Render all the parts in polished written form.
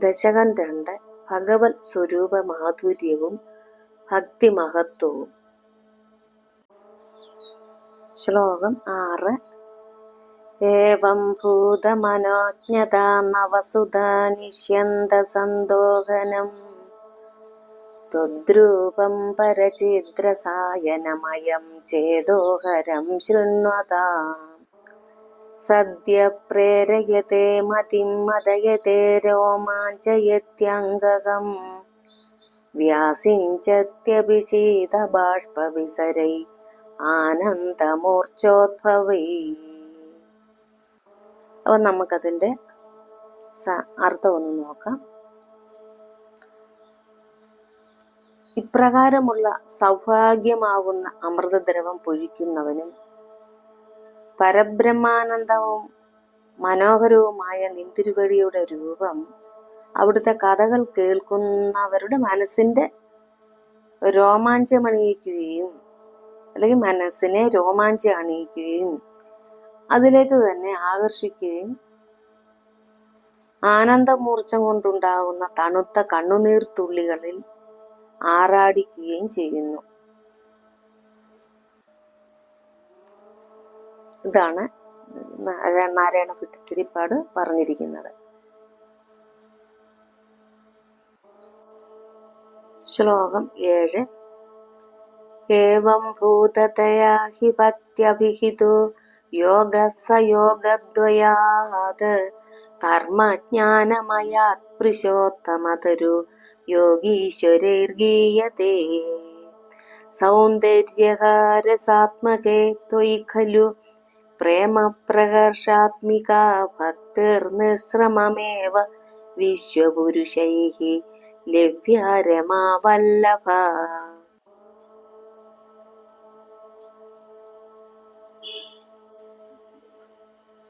ദശകം 2 ഭഗവത് സ്വരൂപ മാധുര്യവും ഭക്തിമഹത്വവും. ശ്ലോകം 6. ഏവം ഭൂതമനോജ്ഞതാ നവസുധാ നിഷ്യന്ത സന്തോഹനം ത്വദ്രൂപം പരചിദ്രസായനമയം ചേതോഹരം ശൃണ്വതാം. സദ്യ പ്രേരയത്തെ മതിം മദയത്തെ രോമാഞ്ചയത്യംഗകം വ്യാസിഞ്ചത്യഭിഷീതബാഷ്പവിസരൈ ആനന്ദമൂർച്ഛോദ്ഭവൈ. അപ്പം നമുക്കതിൻ്റെ അർത്ഥം ഒന്ന് നോക്കാം. ഇപ്രകാരമുള്ള സൗഭാഗ്യമാകുന്ന അമൃതദ്രവം പൊഴിക്കുന്നവനും പരബ്രഹ്മാനന്ദവും മനോഹരവുമായ നിന്തിരുവഴിയുടെ രൂപം അവിടുത്തെ കഥകൾ കേൾക്കുന്നവരുടെ മനസ്സിൻ്റെ രോമാഞ്ചമണിയിക്കുകയും അല്ലെങ്കിൽ മനസ്സിനെ രോമാഞ്ചം അണിയിക്കുകയും അതിലേക്ക് തന്നെ ആകർഷിക്കുകയും ആനന്ദമൂർച്ഛം കൊണ്ടുണ്ടാകുന്ന തണുത്ത കണ്ണുനീർ തുള്ളികളിൽ ആറാടിക്കുകയും ചെയ്യുന്നു. ഇതാണ് നാരായണ ഭട്ടതിരിപ്പാട് പറഞ്ഞിരിക്കുന്നത്. ശ്ലോകം 7. ഏവം ഭൂതതയാ ഹി ഭക്ത്യഭിഹിതോ യോഗസ്സ യോഗദ്വയാത് കർമ്മജ്ഞാനമയാത് പുരുഷോത്തമതരു യോഗീശ്വരൈർഗീയതേ. സൗന്ദര്യഹാരസാത്മകേ ത്വയി ഖലു പ്രേമപ്രഹർഷാത്മികാ ഭക്തിർനിസ്രമമേവ വിശ്വപുരുഷൈഃ ലഭ്യാ രമാവല്ലഭ.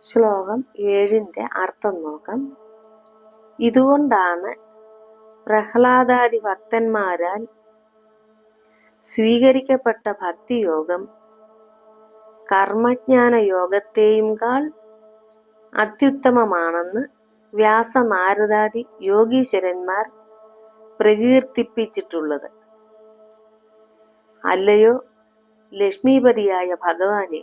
ശ്ലോകം 7 അർത്ഥം നോക്കാം. ഇതുകൊണ്ടാണ് പ്രഹ്ലാദാദി ഭക്തന്മാരാൽ സ്വീകരിക്കപ്പെട്ട ഭക്തിയോഗം കർമ്മജ്ഞാന യോഗത്തെയും കാൾ അത്യുത്തമമാണെന്ന് വ്യാസനാരദാദി യോഗീശ്വരന്മാർ പ്രകീർത്തിപ്പിച്ചിട്ടുള്ളത്. അല്ലയോ ലക്ഷ്മീപതിയായ ഭഗവാനെ,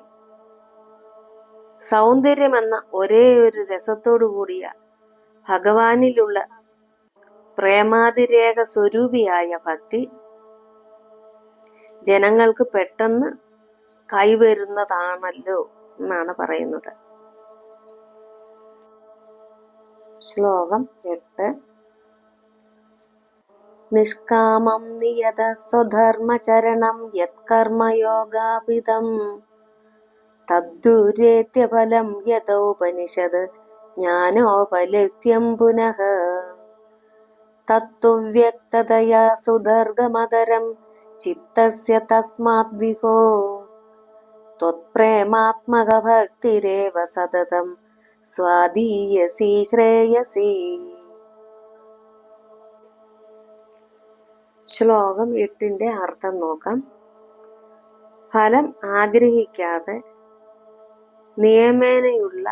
സൗന്ദര്യമെന്ന ഒരേ ഒരു രസത്തോടു കൂടിയ ഭഗവാനിലുള്ള പ്രേമാതിരേക സ്വരൂപിയായ ഭക്തി ജനങ്ങൾക്ക് പെട്ടെന്ന് കൈവരുന്നതാണല്ലോ എന്നാണ് പറയുന്നത്. ശ്ലോകം 8. നിഷ്കാമം നിയത സ്വധർമ്മചരണം യത്കർമ്മയോഗാപിതം തദ്ദൂരേത്യഫലം യഥോപനിഷത് ജ്ഞാനോപലഭ്യം പുനഃ. തത്തുവ്യക്തതയാ സുദർഗമതരം ചിത്തസ്യ തസ്മാത് വിഭോ ത്വത്പ്രേമാത്മക ഭക്തിരേവ സതതം സ്വാദീയസി ശ്രേയസി. ശ്ലോകം 8 അർത്ഥം നോക്കാം. ഫലം ആഗ്രഹിക്കാതെ നിയമേനയുള്ള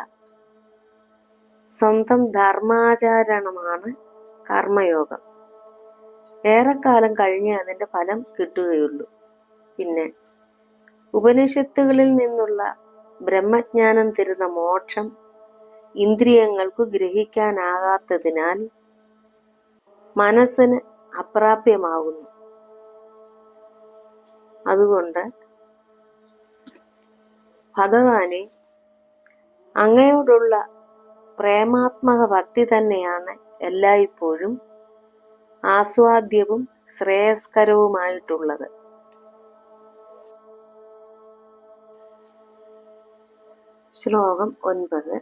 സ്വന്തം ധർമാചരണമാണ് കർമ്മയോഗം. ഏറെക്കാലം കഴിഞ്ഞേ അതിൻ്റെ ഫലം കിട്ടുകയുള്ളൂ. പിന്നെ ഉപനിഷത്തുകളിൽ നിന്നുള്ള ബ്രഹ്മജ്ഞാനം തരുന്ന മോക്ഷം ഇന്ദ്രിയങ്ങൾക്കു ഗ്രഹിക്കാനാകാത്തതിനാൽ മനസ്സിന് അപ്രാപ്യമാകുന്നു. അതുകൊണ്ട് ഭഗവാനെ, അങ്ങയോടുള്ള പ്രേമാത്മക ഭക്തി തന്നെയാണ് എല്ലായ്പ്പോഴും ആസ്വാദ്യവും ശ്രേയസ്കരവുമായിട്ടുള്ളത്. ശ്ലോകം 9.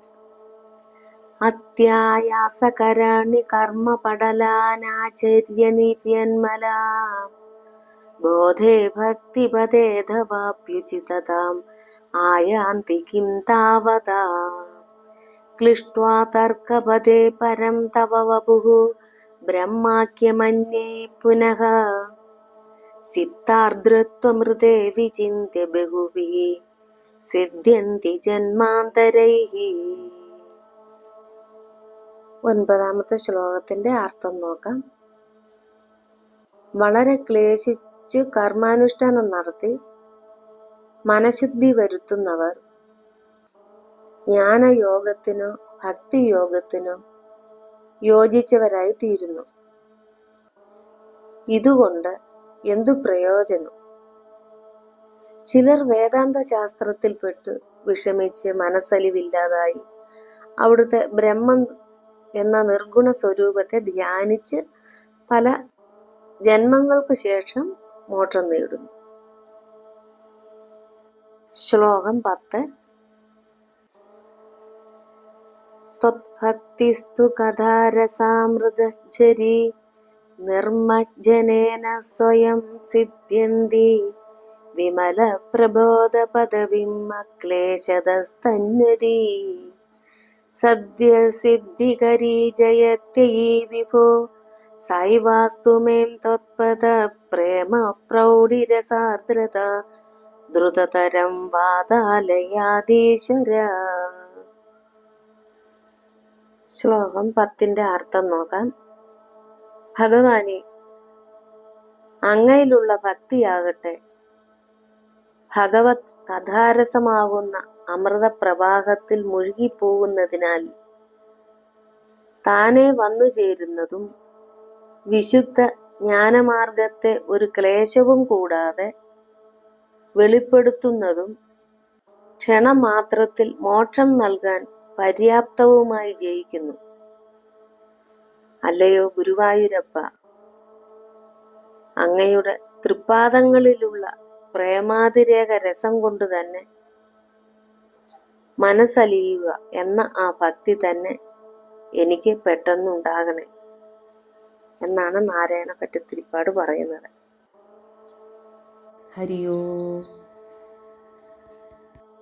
അത്യായാസകരാണി കർമ്മപടലാനാചര്യ നിര്യന്മലാ ബോധേ ഭക്തിപദേധവാപ്യുചിതതാം ആയാന്തി കിം താവതാ. ക്ലിഷ്ട്വാ തർക്കപദേ പരം തവ വപുഃ ബ്രഹ്മാഖ്യമന്യേ പുനഃ ചിത്താർദ്രത്വമൃതേ വിചിന്ത്യ ബഹുഭിഃ സിദ്ധ്യന്തി ജന്മാന്തരൈഃ. 9ാമത്തെ ശ്ലോകത്തിന്റെ അർത്ഥം നോക്കാം. വളരെ ക്ലേശിച്ചു കർമാനുഷ്ഠാനം നടത്തി മനഃശുദ്ധി വരുത്തുന്നവർ ജ്ഞാനയോഗത്തിനോ ഭക്തിയോഗത്തിനോ യോജിച്ചവരായി തീരുന്നു. ഇതുകൊണ്ട് എന്തു പ്രയോജനം? ചിലർ വേദാന്ത ശാസ്ത്രത്തിൽപ്പെട്ട് വിഷമിച്ച് മനസ്സലിവില്ലാതായി അവിടുത്തെ ബ്രഹ്മം എന്ന നിർഗുണ സ്വരൂപത്തെ ധ്യാനിച്ച് പല ജന്മങ്ങൾക്ക് ശേഷം മോക്ഷം നേടുന്നു. ശ്ലോകം 10. ത്വത്ഭക്തിസ്തു കഥാരസാമൃതജ്ജരീ നിർമ്മജ്ജനേന സ്വയം സിദ്ധ്യന്തി വിമല പ്രബോധ പദവിം അക്ലേശതസ്തന്വതി സദ്യ സിദ്ധികരീ ജയത്യയീ വിഭോ സൈവാസ്തു മേം ത്വത്പദ പ്രേമ പ്രൗഢിരസാർദ്രത ദ്രുതതരം വാതാലയാധീശ്വര. ശ്ലോകം 10ന്റെ അർത്ഥം നോക്കാം. ഭഗവാനെ, അങ്ങയിലുള്ള ഭക്തിയാകട്ടെ ഭഗവത് കഥാരസമാകുന്ന അമൃതപ്രവാഹത്തിൽ മുഴുകിപ്പോകുന്നതിനാൽ താനെ വന്നു ചേരുന്നതും വിശുദ്ധ ജ്ഞാനമാർഗത്തെ ഒരു ക്ലേശവും കൂടാതെ വെളിപ്പെടുത്തുന്നതും ക്ഷണമാത്രത്തിൽ മോക്ഷം നൽകാൻ പര്യാപ്തവുമായി ജയിക്കുന്നു. അല്ലയോ ഗുരുവായൂരപ്പ, അങ്ങയുടെ തൃപ്പാദങ്ങളിലുള്ള പ്രേമാതിരേക രസം കൊണ്ട് തന്നെ മനസ്സലിയുക എന്ന ആ ഭക്തി തന്നെ എനിക്ക് പെട്ടെന്നുണ്ടാകണേ എന്നാണ് നാരായണ ഭട്ടതിരിപ്പാട് പറയുന്നത്. ഹരി ഓം.